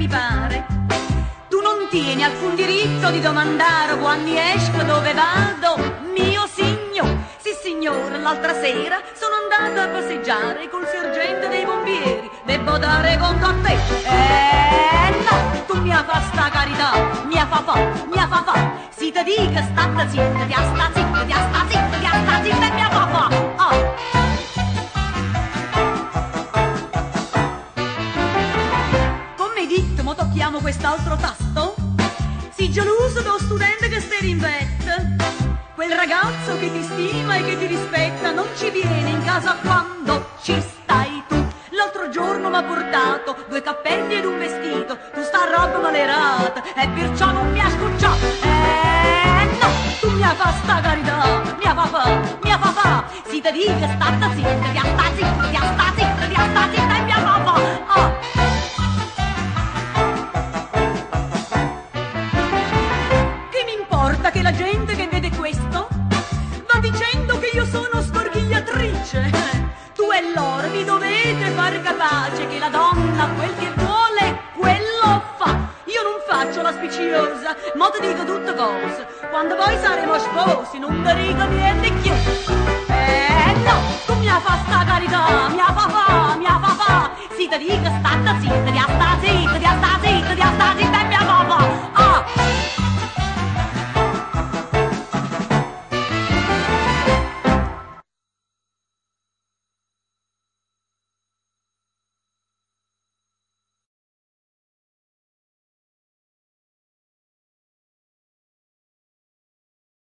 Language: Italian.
ti pare. Tu non tieni alcun diritto di domandare quando esco dove vado, mio signor. Sì signore, l'altra sera sono andata a passeggiare col sergente dei pompieri. Devo dare conto a te. No, tu mi fa sta carità, mi fa fa. Si ti dica state zitta, ti sta zitta, ti sta zitta, ti sta zitta e mi fa. Oh. Mo tocchiamo quest'altro tasto. Sii geloso dello studente che stai in vetta. Quel ragazzo che ti stima e che ti rispetta non ci viene in casa quando ci stai tu. L'altro giorno m'ha portato 2 cappelli ed un vestito. Tu sta roba malerata e perciò non mi ha scocciato. No, tu mi fa sta carità, mi fa fa. Si ti dica state zitta, ti sta zitta, ti sta zitta, ti sta zitta e mi fa fa. Oh. Che la gente che vede questo va dicendo che io sono scorghigliatrice. Tu e loro vi dovete far capace che la donna quel che vuole, quello fa. Io non faccio la spicciosa, ma ti dico tutte cose. Quando poi saremo sposi non ti dico niente più. No, tu mi fa sta carità, mi fa fa. Si ti dica state zitta, ti sta zitta, ti sta